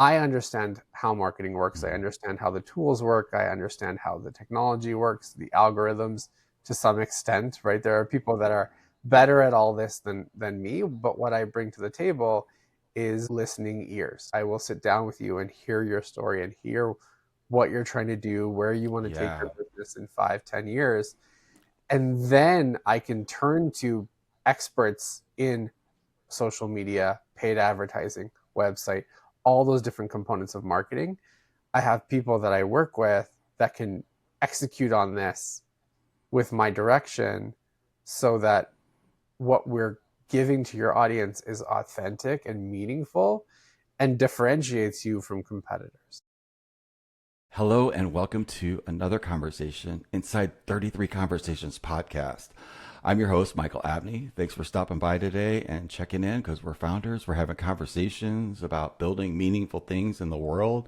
I understand how marketing works. I Mhm. understand how the tools work. I understand how the technology works, the algorithms to some extent, right? There are people that are better at all this than me, but what I bring to the table is listening ears. I will sit down with you and hear your story and hear what you're trying to do, where you want to take your Yeah. business in 5, 10 years. And then I can turn to experts in social media, paid advertising, website, all those different components of marketing. I have people that I work with that can execute on this with my direction so that what we're giving to your audience is authentic and meaningful and differentiates you from competitors. Hello and welcome to another conversation inside 33 Conversations podcast. I'm your host, Michael Abney. Thanks for stopping by today and checking in because we're founders. We're having conversations about building meaningful things in the world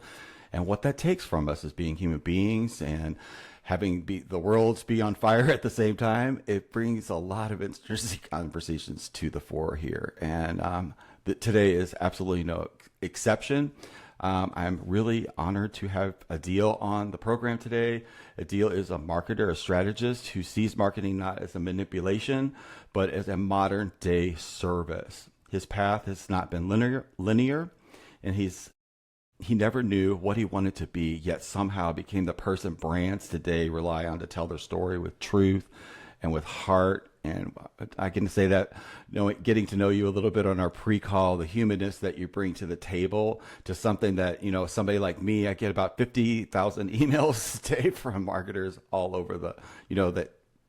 and what that takes from us as being human beings and having the worlds be on fire at the same time. It brings a lot of interesting conversations to the fore here. And today is absolutely no exception. I'm really honored to have Adil on the program today. Adil is a marketer, a strategist who sees marketing not as a manipulation, but as a modern day service. His path has not been linear, and he never knew what he wanted to be, yet somehow became the person brands today rely on to tell their story with truth and with heart. And I can say that, getting to know you a little bit on our pre-call, the humanness that you bring to the table to something that, somebody like me, I get about 50,000 emails a day from marketers all over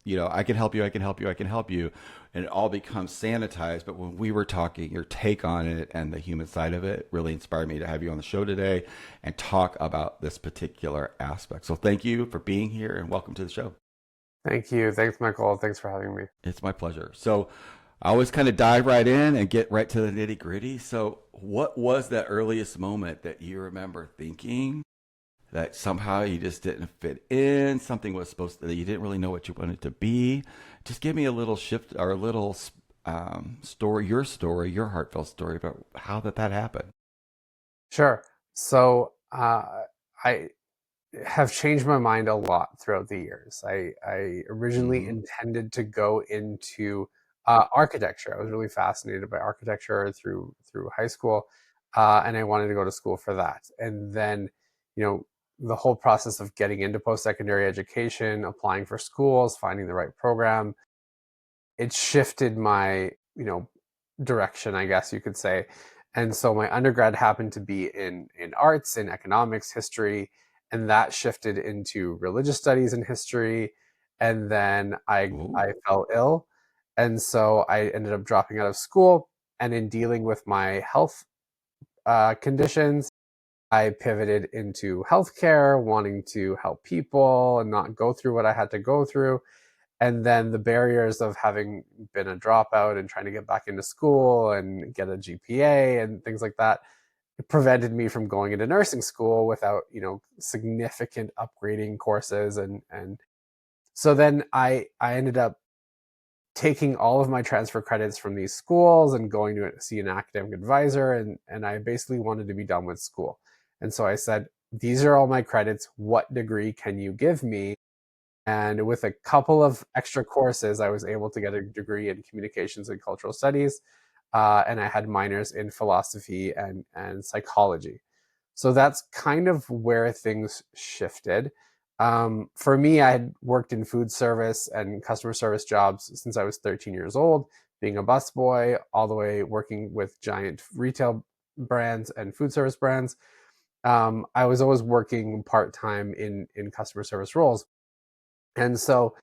I can help you, I can help you, I can help you. And it all becomes sanitized. But when we were talking, your take on it and the human side of it really inspired me to have you on the show today and talk about this particular aspect. So thank you for being here and welcome to the show. Thank you. Thanks, Michael. Thanks for having me. It's my pleasure. So I always kind of dive right in and get right to the nitty gritty. So, what was that earliest moment that you remember thinking that somehow you just didn't fit in? Something was supposed to, that you didn't really know what you wanted to be? Just give me a little shift or a little story, your heartfelt story about how that happened. Sure. So I have changed my mind a lot throughout the years. I originally Mm-hmm. intended to go into architecture. I was really fascinated by architecture through high school, and I wanted to go to school for that. And then, you know, the whole process of getting into post secondary education, applying for schools, finding the right program, it shifted my direction, I guess you could say. And so my undergrad happened to be in arts, in economics, history, and that shifted into religious studies and history. And then I Ooh. fell ill, and so I ended up dropping out of school. And in dealing with my health conditions, I pivoted into healthcare, wanting to help people and not go through what I had to go through. And then the barriers of having been a dropout and trying to get back into school and get a GPA and things like that, it prevented me from going into nursing school without significant upgrading courses. And so then I ended up taking all of my transfer credits from these schools and going to see an academic advisor, and I basically wanted to be done with school. And so I said, these are all my credits, what degree can you give me? And with a couple of extra courses, I was able to get a degree in communications and cultural studies. And I had minors in philosophy and psychology. So that's kind of where things shifted. For me, I had worked in food service and customer service jobs since I was 13 years old, being a busboy, all the way working with giant retail brands and food service brands. I was always working part time in customer service roles. And so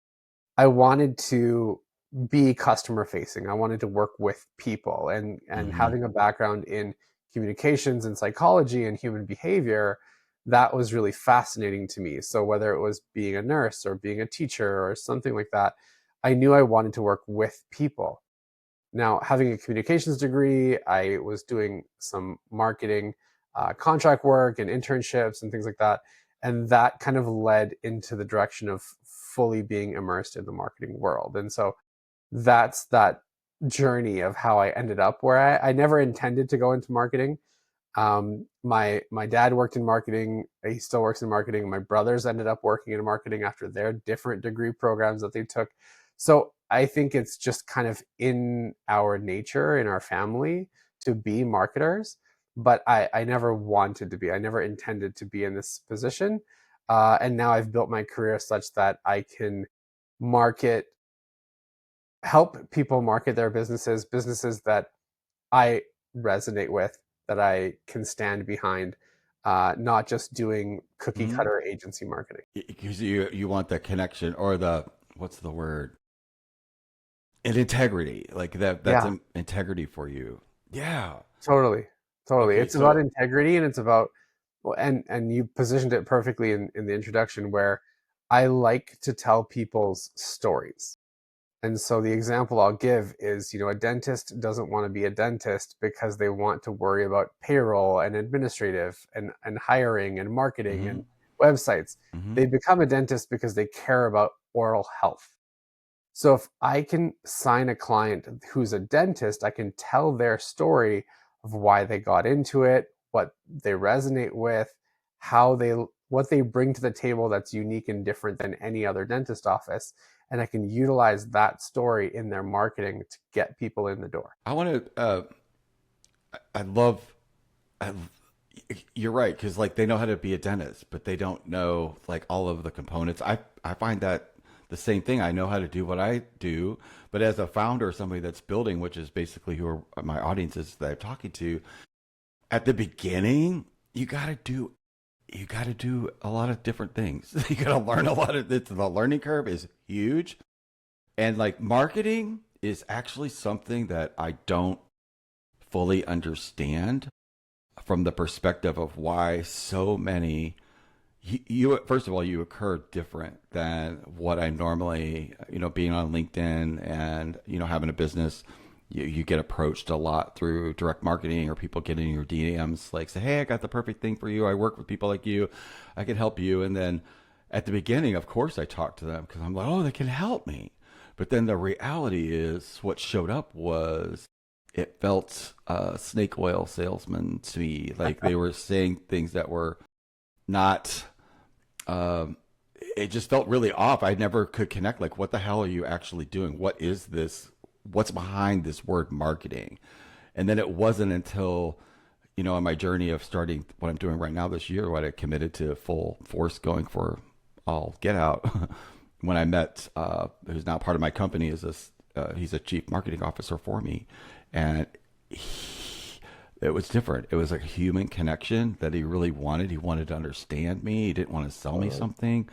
I wanted to be customer facing. I wanted to work with people, and Mm-hmm. having a background in communications and psychology and human behavior, that was really fascinating to me. So whether it was being a nurse or being a teacher or something like that, I knew I wanted to work with people. Now, having a communications degree, I was doing some marketing, contract work, and internships and things like that. And that kind of led into the direction of fully being immersed in the marketing world. And so that's that journey of how I ended up where I never intended to go into marketing. My dad worked in marketing. He still works in marketing. My brothers ended up working in marketing after their different degree programs that they took. So I think it's just kind of in our nature, in our family, to be marketers. But I never wanted to be. I never intended to be in this position. And now I've built my career such that I can market, help people market their businesses that I resonate with, that I can stand behind, not just doing cookie Mm-hmm. cutter agency marketing. Because you want the connection or the what's the word? And integrity, like that's Yeah, integrity for you. Yeah. totally, totally. Okay. It's about So. integrity, and it's about, well, and you positioned it perfectly in the introduction, where I like to tell people's stories. And so the example I'll give is, a dentist doesn't want to be a dentist because they want to worry about payroll and administrative and hiring and marketing Mm-hmm. and websites. Mm-hmm. They become a dentist because they care about oral health. So if I can sign a client who's a dentist, I can tell their story of why they got into it, what they resonate with, how they what they bring to the table that's unique and different than any other dentist office, and I can utilize that story in their marketing to get people in the door. I want to. I love. I, you're right because like they know how to be a dentist, but they don't know like all of the components. I find that the same thing. I know how to do what I do, but as a founder, somebody that's building, which is basically who are my audiences that I'm talking to, at the beginning, you got to do a lot of different things. You got to learn a lot of the learning curve is huge. And like marketing is actually something that I don't fully understand from the perspective of why so many you first of all you occur different than what I normally being on LinkedIn and having a business. You get approached a lot through direct marketing or people get in your DMs like say, hey, I got the perfect thing for you. I work with people like you. I can help you. And then at the beginning, of course, I talk to them because I'm like, oh, they can help me. But then the reality is what showed up was it felt snake oil salesman to me. Like they were saying things that were not um, it just felt really off. I never could connect. Like, what the hell are you actually doing? What is this? What's behind this word marketing? And then it wasn't until, on my journey of starting what I'm doing right now this year, what I committed to full force going for all get out. When I met, who's now part of my company, is this, he's a chief marketing officer for me. And it was different. It was like a human connection that he really wanted. He wanted to understand me. He didn't want to sell me Totally. something.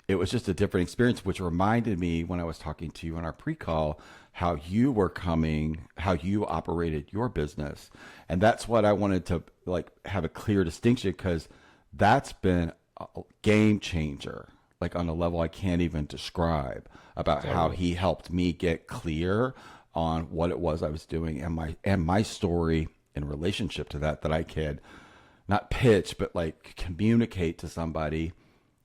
It was just a different experience, which reminded me when I was talking to you on our pre-call how you were coming, how you operated your business. And that's what I wanted to like have a clear distinction because that's been a game changer, like on a level I can't even describe about how Totally. he helped me get clear on what it was I was doing and my story in relationship to that I could not pitch but like communicate to somebody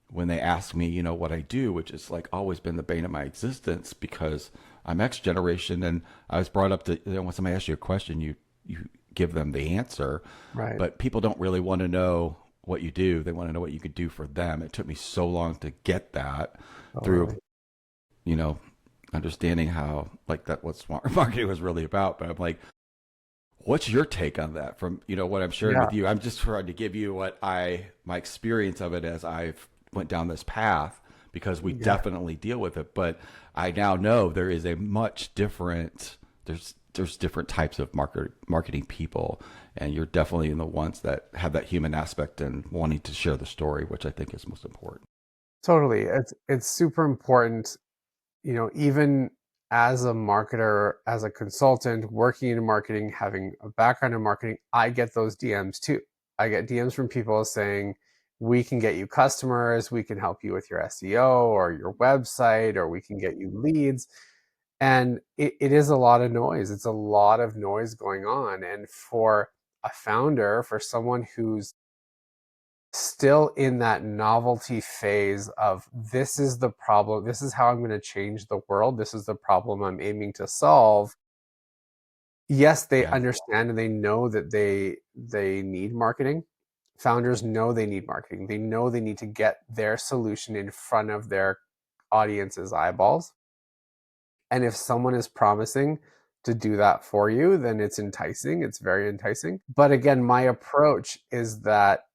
when they ask me, what I do, which is like always been the bane of my existence because I'm X generation and I was brought up to when somebody asks you a question, you give them the answer, Right. but people don't really want to know what you do. They want to know what you could do for them. It took me so long to get that through, Totally. you know, understanding how like that what smart marketing was really about. But I'm like, what's your take on that from, what I'm sharing Yeah. with you? I'm just trying to give you my experience of it as I've went down this path because we Yeah. definitely deal with it. But I now know there is a much different, there's different types of marketing people. And you're definitely in the ones that have that human aspect and wanting to share the story, which I think is most important. Totally. It's super important, even as a marketer, as a consultant, working in marketing, having a background in marketing, I get those DMs too. I get DMs from people saying, we can get you customers, we can help you with your SEO or your website, or we can get you leads. And it is a lot of noise. It's a lot of noise going on. And for a founder, for someone who's still in that novelty phase of this is the problem, this is how I'm going to change the world, this is the problem I'm aiming to solve, yes, they Yeah. understand and they know that they need marketing. Founders know they need marketing. They know they need to get their solution in front of their audience's eyeballs. And if someone is promising to do that for you, then it's enticing. It's very enticing. But again, my approach is that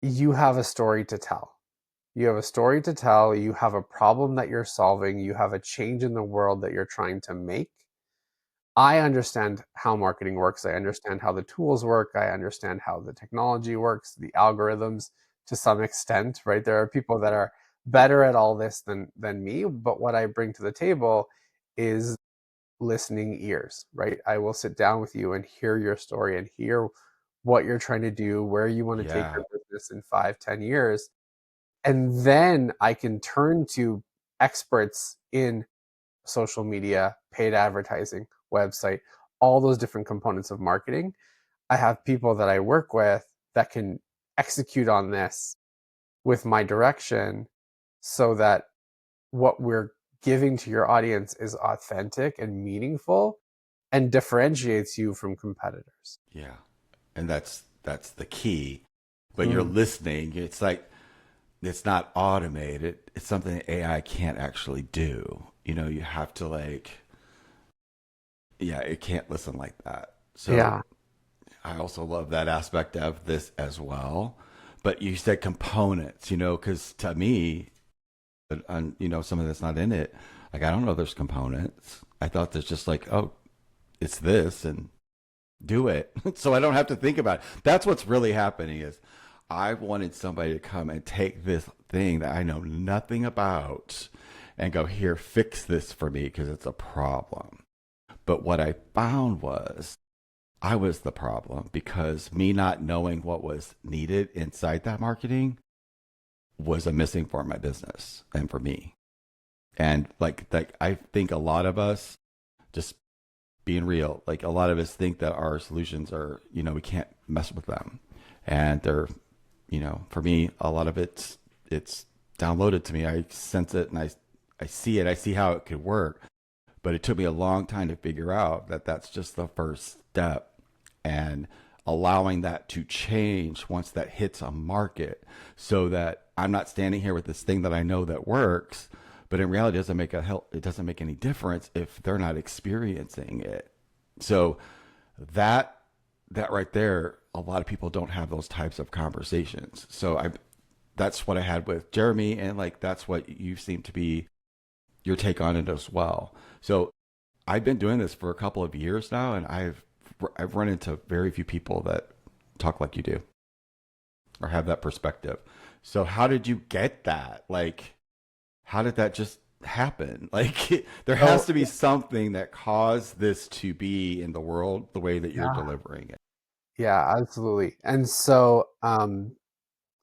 you have a story to tell. You have a story to tell. You have a problem that you're solving. You have a change in the world that you're trying to make. I understand how marketing works. I understand how the tools work. I understand how the technology works, the algorithms to some extent, right? There are people that are better at all this than me, but what I bring to the table is listening ears, right? I will sit down with you and hear your story and hear what you're trying to do, where you want to take Yeah. your business in 5, 10 years. And then I can turn to experts in social media, paid advertising, website, all those different components of marketing. I have people that I work with that can execute on this with my direction so that what we're giving to your audience is authentic and meaningful and differentiates you from competitors. Yeah. And that's the key. But you're Mm. listening. It's like it's not automated. It's something that AI can't actually do. You have to like yeah, it can't listen like that. So Yeah. I also love that aspect of this as well. But you said components, because to me, some of that's not in it. Like I don't know there's components. I thought there's just like, oh, it's this and do it. So I don't have to think about it. That's what's really happening is I wanted somebody to come and take this thing that I know nothing about and go, here, fix this for me because it's a problem. But what I found was I was the problem because me not knowing what was needed inside that marketing was a missing for my business and for me. And like I think a lot of us just being real, like a lot of us think that our solutions are, we can't mess with them. And they're, for me, a lot of it's downloaded to me. I sense it and I see it. I see how it could work. But it took me a long time to figure out that that's just the first step and allowing that to change once that hits a market so that I'm not standing here with this thing that I know that works, but in reality it doesn't make any difference if they're not experiencing it. So that that right there, a lot of people don't have those types of conversations. So I that's what I had with Jeremy and like that's what you seem to be your take on it as well. So I've been doing this for a couple of years now, and I've run into very few people that talk like you do or have that perspective. So how did you get that? Like, how did that just happen? Like, there has So to be something that caused this to be in the world the way that you're yeah, delivering it. yeah, absolutely. And so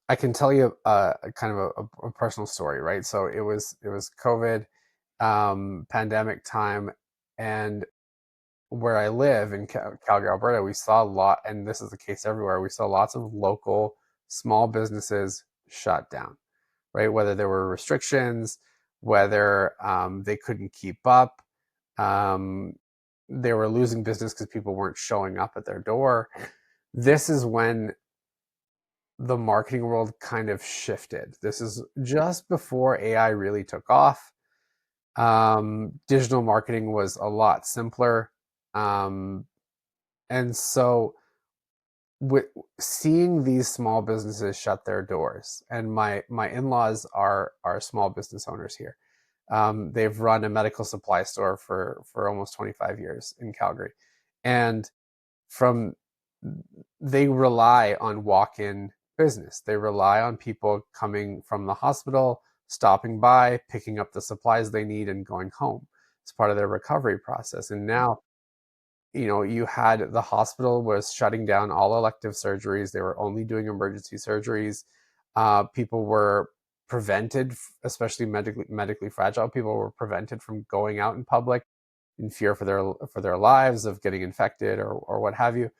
I can tell you a kind of a personal story, right? So it was COVID, pandemic time, and where I live in Calgary, Alberta, we saw a lot, and this is the case everywhere. We saw lots of local small businesses shut down, right? Whether there were restrictions, whether they couldn't keep up, um, they were losing business because people weren't showing up at their door. This is when the marketing world kind of shifted. This is just before AI really took off. Digital marketing was a lot simpler. Um, and so with seeing these small businesses shut their doors, and my in-laws are small business owners here. They've run a medical supply store for almost 25 years in Calgary, and from they rely on walk-in business. They rely on people coming from the hospital, stopping by, picking up the supplies they need, and going home. It's part of their recovery process. And now, you had the hospital was shutting down all elective surgeries. They were only doing emergency surgeries. People were prevented, especially medically fragile people, were prevented from going out in public in fear for their lives of getting infected or what have you.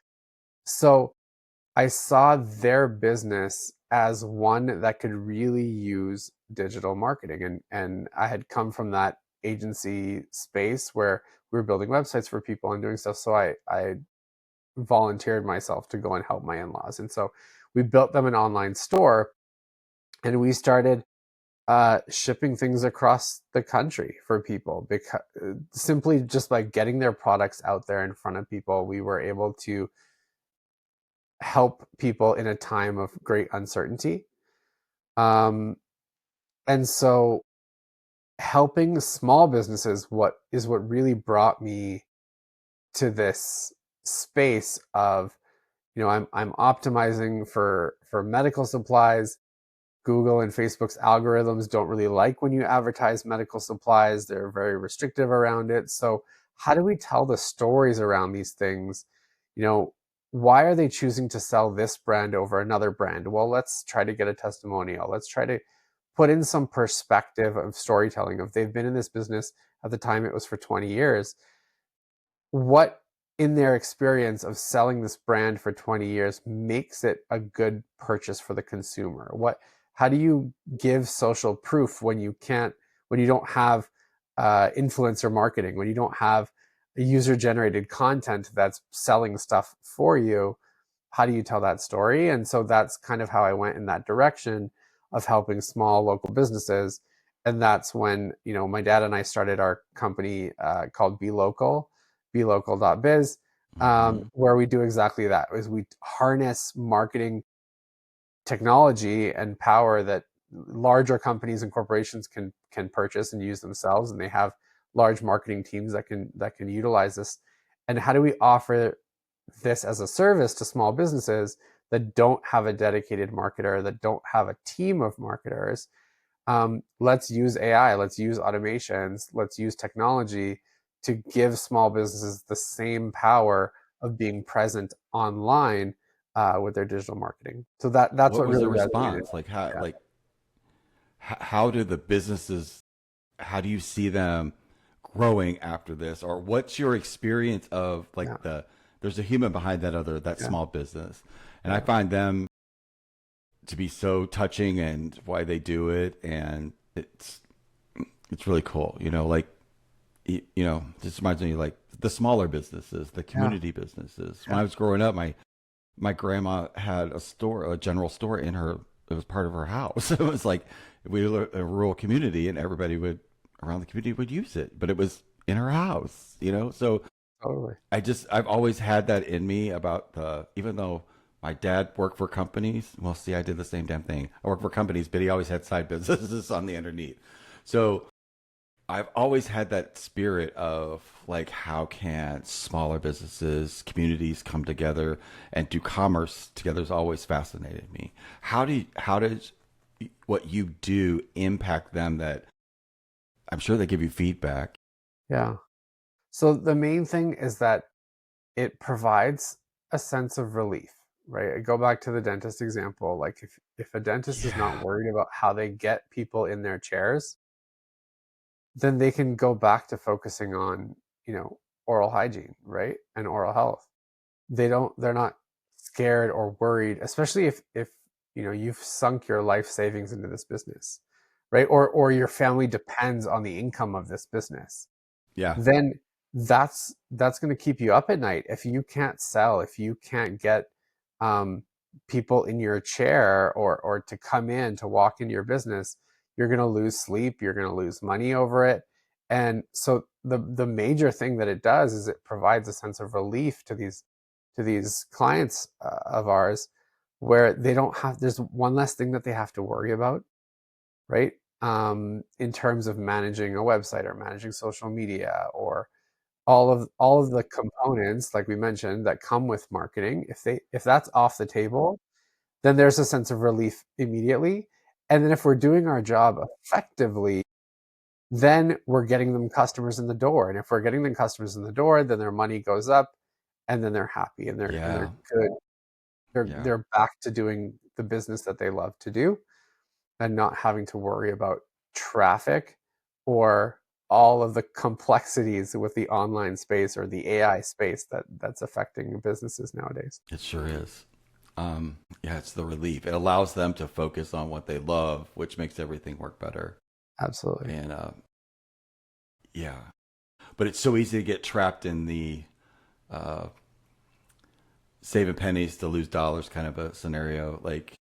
So I saw their business as one that could really use digital marketing. And I had come from that agency space where we were building websites for people and doing stuff. So I volunteered myself to go and help my in-laws. And so we built them an online store, and we started shipping things across the country for people, because simply just by getting their products out there in front of people, we were able to help people in a time of great uncertainty. Um, and so helping small businesses what really brought me to this space of, I'm optimizing for medical supplies. Google and Facebook's algorithms don't really like when you advertise medical supplies. They're very restrictive around it. So how do we tell the stories around these things? You know, why are they choosing to sell this brand over another brand? Well, let's try to get a testimonial. Let's try to put in some perspective of storytelling. If they've been in this business at the time it was for 20 years, what in their experience of selling this brand for 20 years makes it a good purchase for the consumer? How do you give social proof when you don't have influencer marketing, when you don't have user generated content that's selling stuff for you? How do you tell that story? And so that's kind of how I went in that direction of helping small local businesses. And that's when, my dad and I started our company called Be Local, belocal.biz, Mm-hmm. where we do exactly that. Is we harness marketing technology and power that larger companies and corporations can purchase and use themselves, and they have large marketing teams that can utilize this. And how do we offer this as a service to small businesses that don't have a dedicated marketer, that don't have a team of marketers? Let's use AI, let's use automations, let's use technology to give small businesses the same power of being present online with their digital marketing. So that's What what was really the resonated. response? Yeah, How do the businesses, how do you see them growing after this? Or what's your experience of yeah, there's a human behind that yeah, small business. And I yeah, find them to be so touching and why they do it. And it's really cool, just reminds me like the smaller businesses, the yeah, community businesses. When yeah. I was growing up, my grandma had a general store in her. It was part of her house. It was like we were a rural community, and everybody would around the community would use it, but it was in her house. So Totally. I've always had that in me about even though my dad worked for companies. Well, see, I did the same damn thing. I worked for companies, but he always had side businesses on the underneath. So I've always had that spirit of like, how can smaller businesses, communities come together and do commerce together has always fascinated me. How does what you do impact them? That I'm sure they give you feedback. Yeah. So the main thing is that it provides a sense of relief, right? I go back to the dentist example. Like if a dentist is not Yeah, worried about how they get people in their chairs, then they can go back to focusing on, oral hygiene, right? And oral health. They're not scared or worried, especially if you've sunk your life savings into this business, right? Or your family depends on the income of this business. yeah, Then that's going to keep you up at night. If you can't sell, if you can't get um, people in your chair or to come in to walk into your business, you're going to lose sleep, you're going to lose money over it. And so the major thing that it does is it provides a sense of relief to these clients of ours, where they don't have there's one less thing that they have to worry about, right? In terms of managing a website or managing social media, or all of the components, like we mentioned, that come with marketing. If that's off the table, then there's a sense of relief immediately. And then if we're doing our job effectively, then we're getting them customers in the door. And if we're getting them customers in the door, then their money goes up, and then they're happy, and they're yeah, good. They're yeah. they're back to doing the business that they love to do, and not having to worry about traffic or all of the complexities with the online space or the AI space that's affecting businesses nowadays. It sure is. Yeah, it's the relief. It allows them to focus on what they love, which makes everything work better. Absolutely. And yeah, But it's so easy to get trapped in the uh, saving pennies to lose dollars kind of a scenario. Like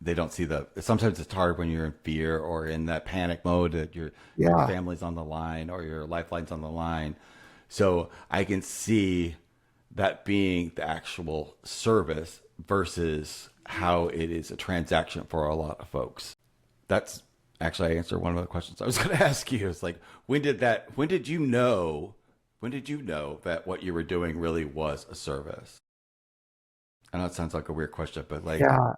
they don't see the. Sometimes it's hard when you're in fear or in that panic mode that your Yeah. family's on the line or your lifeline's on the line. So I can see that being the actual service versus how it is a transaction for a lot of folks. That's actually I answered one of the questions I was going to ask you. It's like when did you know that what you were doing really was a service? I know it sounds like a weird question, but like Yeah.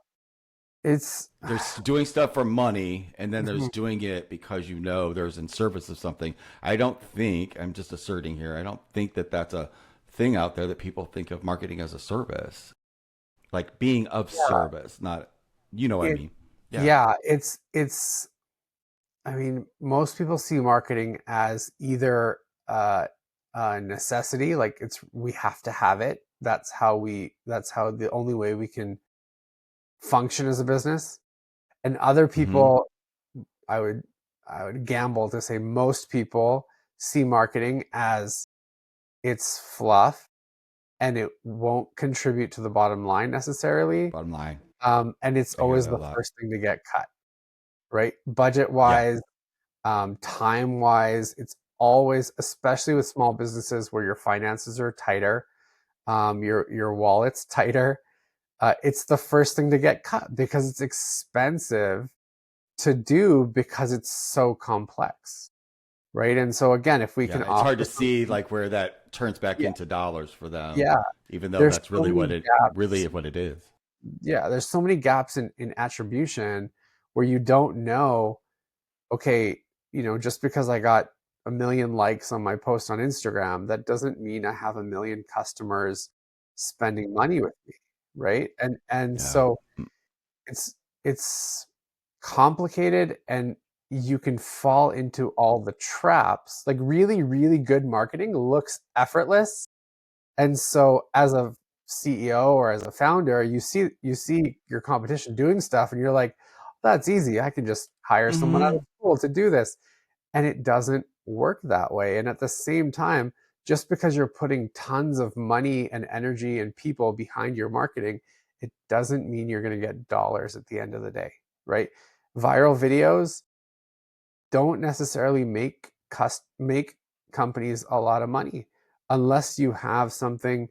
It's there's doing stuff for money and then there's Mhm. doing it because you know there's in service of something. I don't think, I'm just asserting here, I don't think that that's a thing out there that people think of marketing as a service, like being of Yeah. service, not, you know what I It mean? Yeah. yeah, it's I mean, most people see marketing as either a necessity, like it's we have to have it. That's how the only way we can function as a business. And other Mm-hmm. people, I would I would gamble to say most people see marketing as it's fluff and it won't contribute to the bottom line necessarily. Bottom line. And it's I hear always that a the lot. first thing to get cut, right? Budget Yeah. wise, time wise, it's always, especially with small businesses where your finances are tighter, your wallet's tighter. It's the first thing to get cut because it's expensive to do because it's so complex, right? And so again, if we Yeah. can It's hard offer to see something, like where that turns back yeah, into dollars for them, yeah, even though there's that's so many really gaps. what it is. Yeah, there's so many gaps in attribution where you don't know, okay, just because I got a million likes on my post on Instagram, that doesn't mean I have a million customers spending money with me, right? And Yeah. so it's it's complicated and you can fall into all the traps. Like really, really good marketing looks effortless. And so as a CEO or as a founder, you see your competition doing stuff and you're like, that's easy. I can just hire someone out Mm-hmm. of school to do this. And it doesn't work that way. And at the same time, just because you're putting tons of money and energy and people behind your marketing, it doesn't mean you're going to get dollars at the end of the day, right? Viral videos don't necessarily make companies a lot of money unless you have something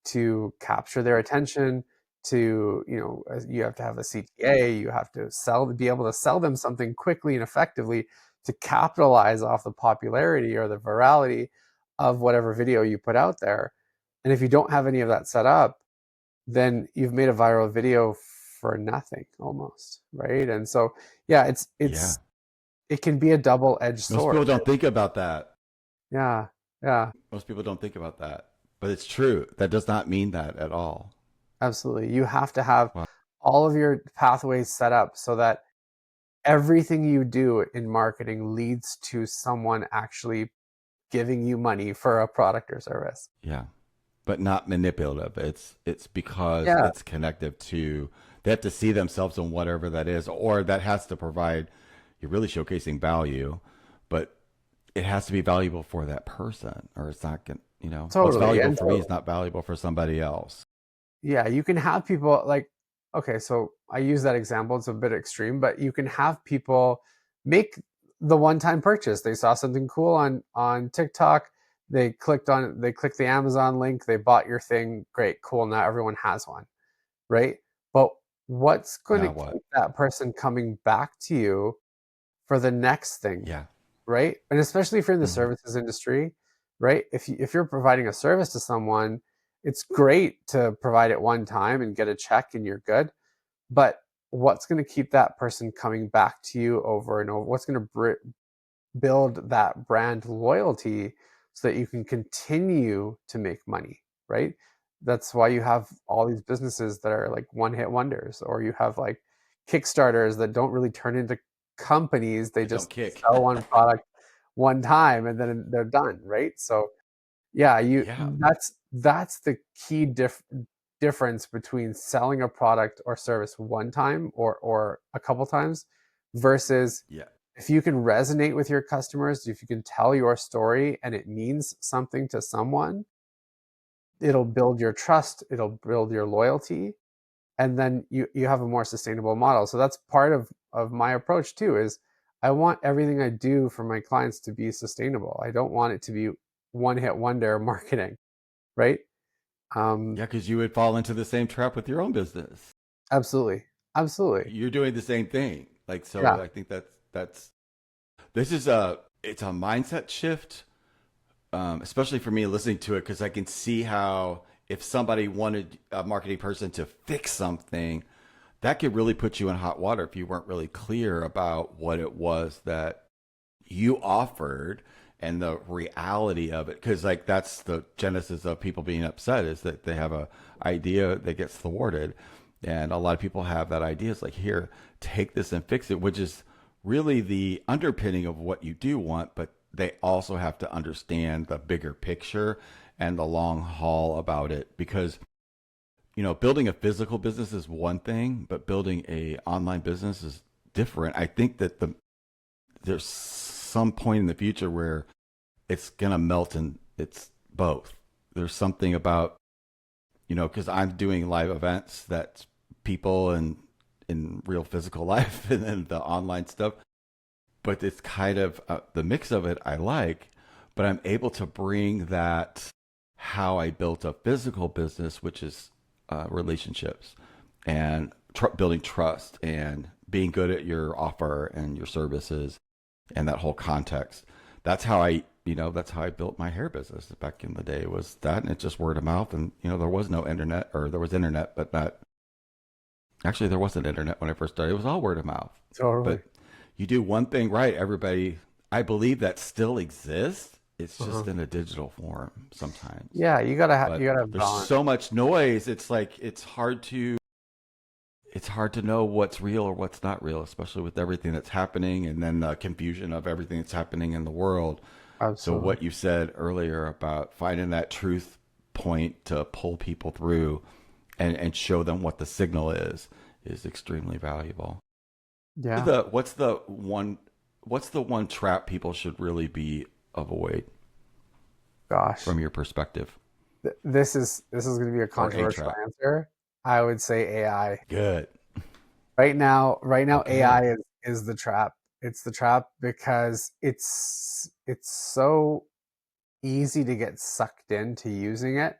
to capture their attention. To you have to have a CTA, you have to be able to sell them something quickly and effectively to capitalize off the popularity or the virality of whatever video you put out there. And if you don't have any of that set up, then you've made a viral video for nothing almost, right? And so yeah, Yeah. it can be a double-edged Most sword. people don't think about that. Yeah, yeah, Most people don't think about that. But it's true. That does not mean that at all. absolutely. You have to have Wow. all of your pathways set up so that everything you do in marketing leads to someone actually giving you money for a product or service. Yeah. But not manipulative. It's because Yeah, it's connective to they have to see themselves in whatever that is, or that has to provide you're really showcasing value, but it has to be valuable for that person, or it's not gonna what's totally. valuable And for me so is not valuable for somebody else. yeah, you can have people like, okay, so I use that example, it's a bit extreme, but you can have people make the one-time purchase. They saw something cool on TikTok, they clicked the Amazon link, they bought your thing, great, cool, now everyone has one, right? But what's going to Now what? keep that person coming back to you for the next thing, Yeah. right? And especially if you're in the Hmm. services industry, right? If you're providing a service to someone, it's great to provide it one time and get a check and you're good. But what's going to keep that person coming back to you over and over? What's going to build that brand loyalty so that you can continue to make money, right? That's why you have all these businesses that are like one hit wonders, or you have like Kickstarters that don't really turn into companies. They That don't just kick. sell one product one time and then they're done, right? So yeah, you Yeah. that's the key difference between selling a product or service one time or a couple times versus Yeah. If you can resonate with your customers, if you can tell your story and it means something to someone, it'll build your trust, it'll build your loyalty, and then you have a more sustainable model. So that's part of my approach too, is I want everything I do for my clients to be sustainable. I don't want it to be one hit wonder marketing, right? um Yeah, because you would fall into the same trap with your own business. Absolutely, absolutely. You're doing the same thing. Like, Yeah. so I think that's this is a it's a mindset shift, especially for me listening to it, because I can see how if somebody wanted a marketing person to fix something, that could really put you in hot water if you weren't really clear about what it was that you offered and the reality of it. Because like that's the genesis of people being upset, is that they have a idea that gets thwarted, and a lot of people have that idea. It's like, here, take this and fix it, which is really the underpinning of what you do want, but they also have to understand the bigger picture and the long haul about it. Because building a physical business is one thing, but building a online business is different. I think that there's some point in the future where it's gonna melt, and it's both. There's something about, because I'm doing live events that people in real physical life and then the online stuff, but it's kind of the mix of it I like, but I'm able to bring that how I built a physical business, which is relationships and building trust and being good at your offer and your services and that whole context. That's how I built my hair business back in the day, was that, and it's just word of mouth. And there was no internet, or there was internet, but not actually there wasn't internet when I first started. It was all word of mouth. Totally. But you do one thing right, everybody. I believe that still exists. It's Uh-huh. just in a digital form sometimes. Yeah, you But gotta have there's balance. so much noise. It's like it's hard to know what's real or what's not real, especially with everything that's happening, and then the confusion of everything that's happening in the world. So Absolutely. what you said earlier about finding that truth point to pull people through and show them what the signal is extremely valuable. Yeah. What's the one trap people should really be avoid Gosh. from your perspective, This is going to be a or a controversial trap? answer. I would say AI. Good. Right now Okay. AI is the trap. It's the trap because it's so easy to get sucked into using it.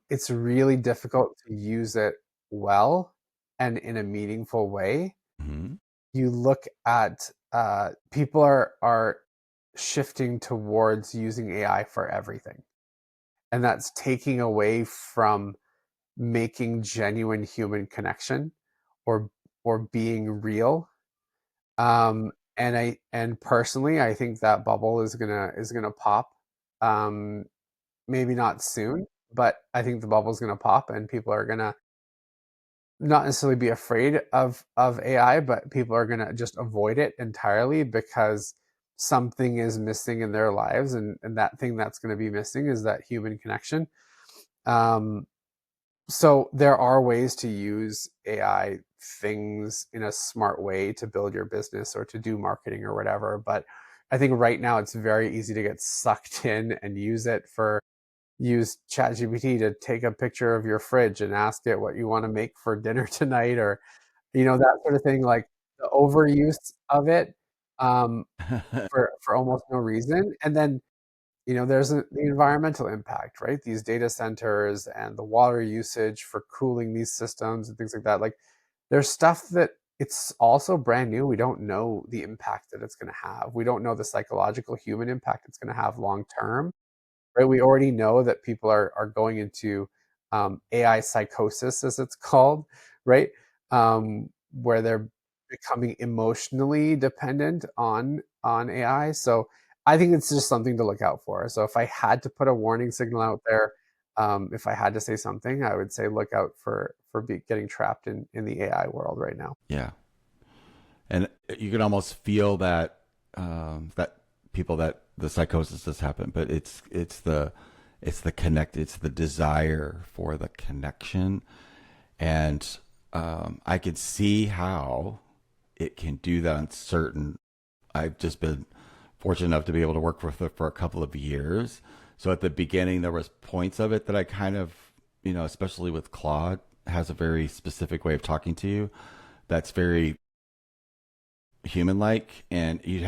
It's really difficult to use it well and in a meaningful way. Hmm. You look at people are shifting towards using AI for everything, and that's taking away from making genuine human connection or being real. And personally, I think that bubble is gonna pop. Um, Maybe not soon, but I think the bubble is gonna pop, and people are gonna not necessarily be afraid of AI, but people are gonna just avoid it entirely because something is missing in their lives, and that thing that's gonna be missing is that human connection. Um, so there are ways to use AI things in a smart way to build your business or to do marketing or whatever. But I think right now it's very easy to get sucked in and use ChatGPT to take a picture of your fridge and ask it what you want to make for dinner tonight, or that sort of thing. Like the overuse of it, um, for almost no reason. And then there's the environmental impact, right? These data centers and the water usage for cooling these systems and things like that. Like there's stuff that it's also brand new. We don't know the impact that it's going to have. We don't know the psychological human impact it's going to have long term, right? We already know that people are going into AI psychosis, as it's called, right? Where they're becoming emotionally dependent on AI. So I think it's just something to look out for. So if I had to put a warning signal out there, if I had to say something, I would say look out for getting trapped in the AI world right now. Yeah. And you can almost feel that people, that the psychosis has happened, but it's the desire for the connection. And I could see how it can do that on certain. I've just been fortunate enough to be able to work with it for a couple of years. So at the beginning, there was points of it that I kind of, especially with Claude, has a very specific way of talking to you that's very human like, and you just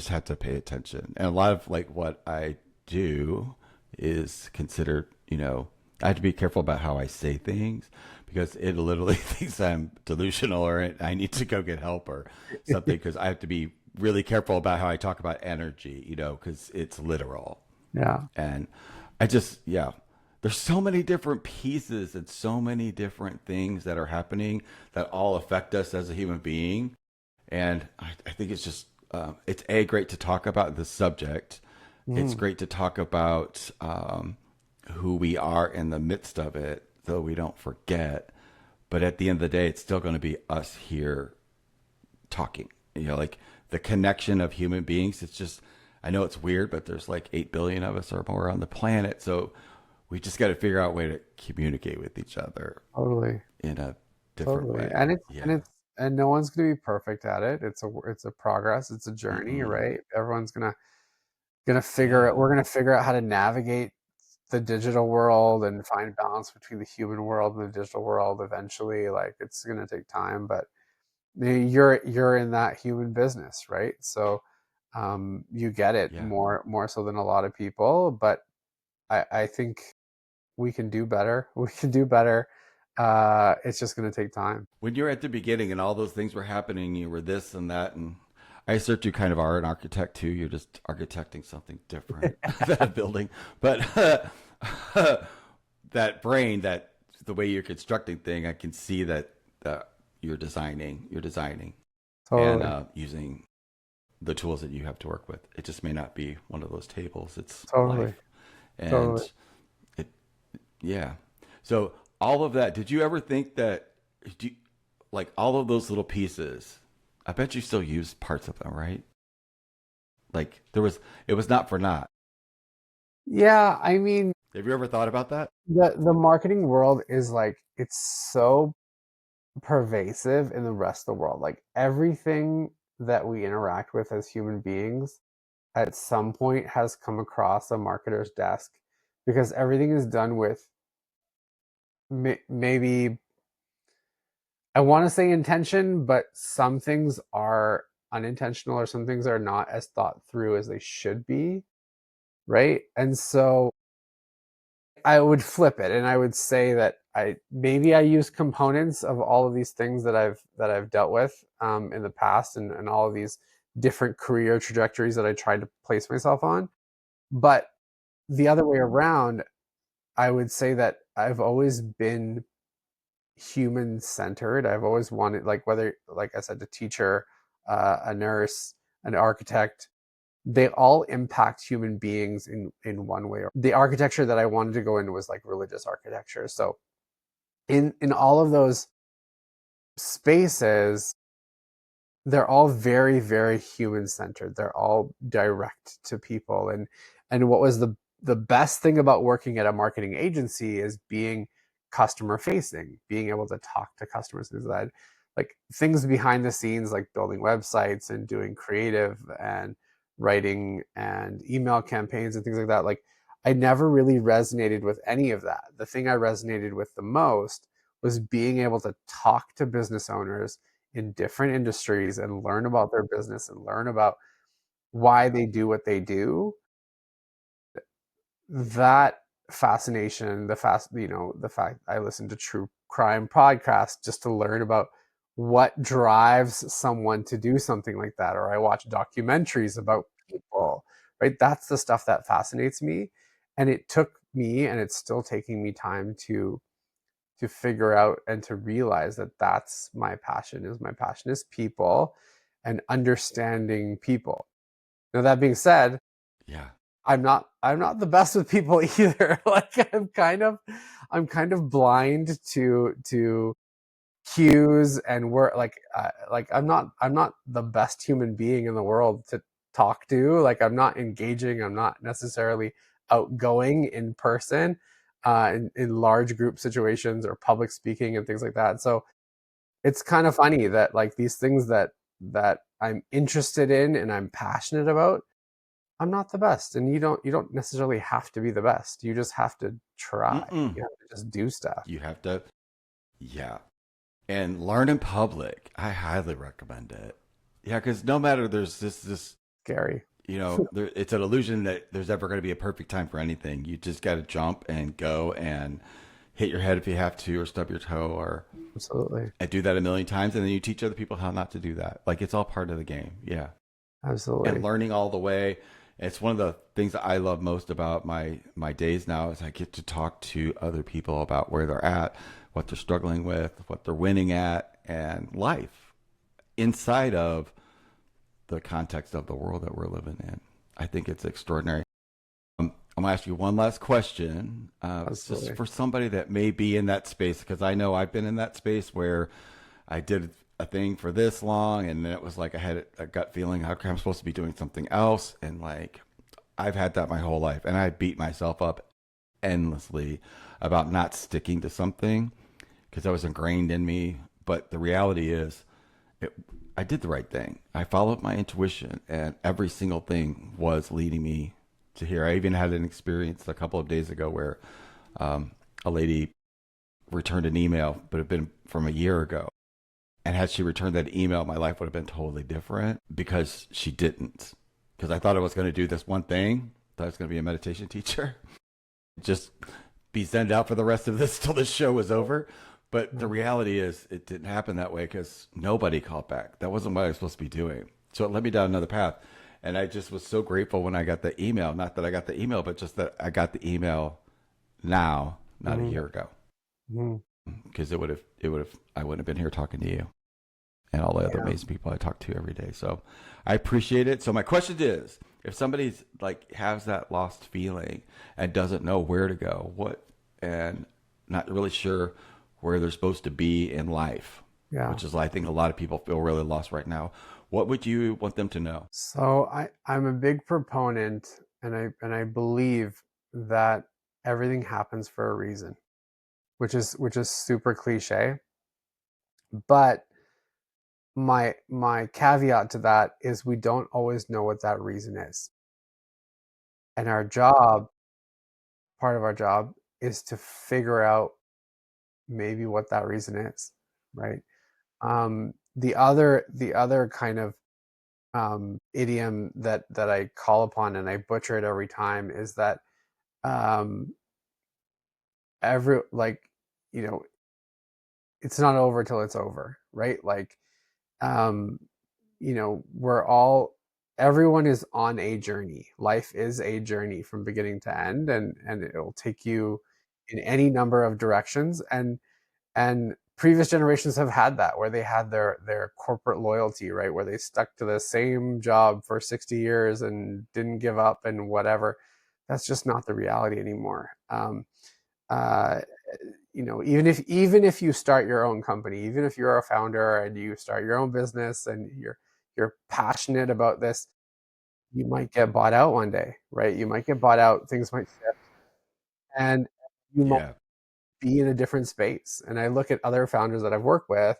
have to pay attention. And a lot of like what I do is considered, I have to be careful about how I say things because it literally thinks I'm delusional or I need to go get help or something, because I have to be really careful about how I talk about energy, because it's literal. Yeah, And yeah, there's so many different pieces and so many different things that are happening that all affect us as a human being. And I think it's just, it's great to talk about the subject. It's mm, great to talk about who we are in the midst of it, though we don't forget. But at the end of the day, it's still going to be us here talking. Like the connection of human beings. It's just, I know it's weird, but there's like 8 billion of us or more on the planet. So we just got to figure out a way to communicate with each other totally, in a different totally. way. And Yeah. no one's going to be perfect at it. It's a progress. It's a journey, Mm-mm. right? Everyone's gonna figure Yeah. out. We're gonna figure out how to navigate the digital world and find balance between the human world and the digital world eventually. Like it's gonna take time, but you're in that human business, right? So you get it Yeah. more so than a lot of people, but I think we can do better. We can do better. It's just going to take time. When you're at the beginning and all those things were happening, you were this and that, and I assert you kind of are an architect too. You're just architecting something different than a building, but that brain, that the way you're constructing thing, I can see that you're designing, and Totally, using the tools that you have to work with. It just may not be one of those tables. It's totally, life, and totally. it yeah. So all of that. Did you ever think that? Do you, like all of those little pieces? I bet you still use parts of them, right? Like it was not for naught. Yeah, I mean, Have you ever thought about that? the marketing world is like it's so pervasive in the rest of the world. Like everything that we interact with as human beings at some point has come across a marketer's desk because everything is done with maybe I want to say intention, but some things are unintentional or some things are not as thought through as they should be, right? And so I would flip it and I would say that I use components of all of these things that I've dealt with in the past and all of these different career trajectories that I tried to place myself on. But the other way around, I would say that I've always been human centered. I've always wanted, like, whether, like I said, a teacher, a nurse, an architect, they all impact human beings in one way. The architecture that I wanted to go in was like religious architecture. So in all of those spaces, they're all very very human centered. They're all direct to people, and what was the best thing about working at a marketing agency is being customer facing, being able to talk to customers inside, like things behind the scenes, like building websites and doing creative and writing and email campaigns and things like that. Like I never really resonated with any of that. The thing I resonated with the most was being able to talk to business owners in different industries and learn about their business and learn about why they do what they do. That fascination, the fact I listen to true crime podcasts just to learn about what drives someone to do something like that, or I watch documentaries about people, right? That's the stuff that fascinates me. And it took me, and it's still taking me time to figure out and to realize that that's my passion is people and understanding people. Now that being said, Yeah. I'm not the best with people either. Like I'm kind of blind to cues and work, like I'm not the best human being in the world to talk to. Like I'm not engaging, I'm not necessarily outgoing in person, in large group situations or public speaking and things like that. So it's kind of funny that like these things that I'm interested in and I'm passionate about, I'm not the best. And you don't necessarily have to be the best. You just have to try. Mm-mm. You have to just do stuff. You have to, yeah. And learn in public. I highly recommend it. Yeah, because no matter there's this Scary. it's an illusion that there's ever going to be a perfect time for anything. You just got to jump and go and hit your head if you have to, or stub your toe, or Absolutely. I do that a million times, and then you teach other people how not to do that. Like it's all part of the game. Yeah, and Absolutely. learning all the way. It's one of the things that I love most about my days now is I get to talk to other people about where they're at, what they're struggling with, what they're winning at, and life inside of the context of the world that we're living in. I think it's extraordinary. I'm gonna ask you one last question, just Absolutely. for somebody that may be in that space, because I know I've been in that space where I did a thing for this long, and then it was like I had a gut feeling, okay, I'm supposed to be doing something else, and like I've had that my whole life, and I beat myself up endlessly about not sticking to something because that was ingrained in me. But the reality is, it, I did the right thing. I followed my intuition, and every single thing was leading me to here. I even had an experience a couple of days ago where a lady returned an email, but it had been from a year ago. And had she returned that email, my life would have been totally different because she didn't. Because I thought I was going to do this one thing, thought I was going to be a meditation teacher, just be sent out for the rest of this till the show was over. But the reality is, it didn't happen that way because nobody called back. That wasn't what I was supposed to be doing. So it led me down another path. And I just was so grateful when I got the email. Not that I got the email, but just that I got the email now, not a Mm-hmm. year ago. Mm-hmm. Because I wouldn't have been here talking to you and all the other Yeah. amazing people I talk to every day. So I appreciate it. So my question is, if somebody's like has that lost feeling and doesn't know where to go, and not really sure where they're supposed to be in life, Yeah. which is I think a lot of people feel really lost right now. What would you want them to know? So I'm a big proponent, and I believe that everything happens for a reason, which is super cliche. But my caveat to that is we don't always know what that reason is. And part of our job is to figure out maybe what that reason is, right? The other kind of idiom that I call upon and I butcher it every time is that um, every like you know it's not over till it's over, right? Like um, we're all everyone is on a journey. Life is a journey from beginning to end, and it'll take you in any number of directions. And previous generations have had that where they had their corporate loyalty, right, where they stuck to the same job for 60 years and didn't give up and whatever. That's just not the reality anymore. Uh, even if you start your own company, even if you're a founder and you start your own business and you're passionate about this, you might get bought out one day, right? You might get bought out, things might shift, and you might Yeah. be in a different space. And I look at other founders that I've worked with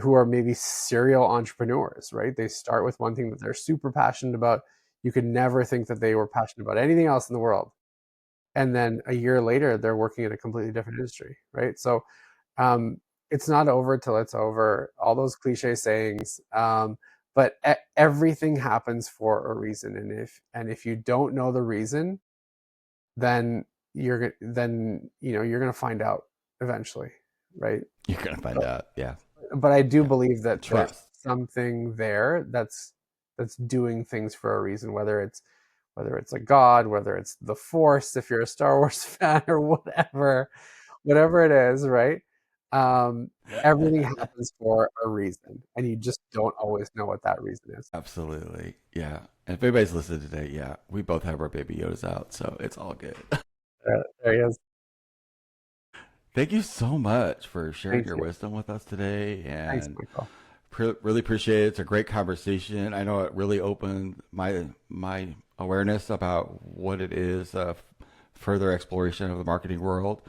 who are maybe serial entrepreneurs, right? They start with one thing that they're super passionate about. You could never think that they were passionate about anything else in the world. And then a year later, they're working in a completely different industry, right? So um, it's not over till it's over. All those cliche sayings, but everything happens for a reason. And if you don't know the reason, then you're gonna find out eventually, right? You're going to find out. Yeah. But I do Yeah. believe that there's Trust. something there that's doing things for a reason, whether it's a god, whether it's the Force, if you're a Star Wars fan, or whatever it is, right? Um, Everything happens for a reason, and you just don't always know what that reason is. Absolutely. Yeah. And if anybody's listening today, yeah, we both have our baby Yodas out, so it's all good. There he is. Thank you so much for sharing Thank your you. wisdom with us today, Thanks, and Michael. really appreciate it. It's a great conversation. I know it really opened my awareness about what it is, further exploration of the marketing world,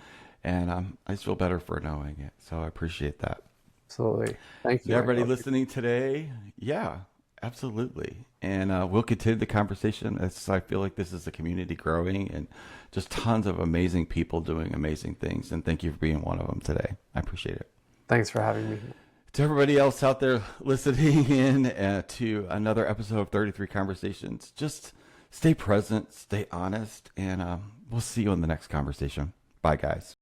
and I just feel better for knowing it. So I appreciate that. Absolutely. Thank To you, everybody Michael. listening today, yeah, absolutely. And we'll continue the conversation. I feel like this is a community growing and just tons of amazing people doing amazing things. And thank you for being one of them today. I appreciate it. Thanks for having me. To everybody else out there listening in to another episode of 33 Conversations, just stay present, stay honest, and we'll see you in the next conversation. Bye, guys.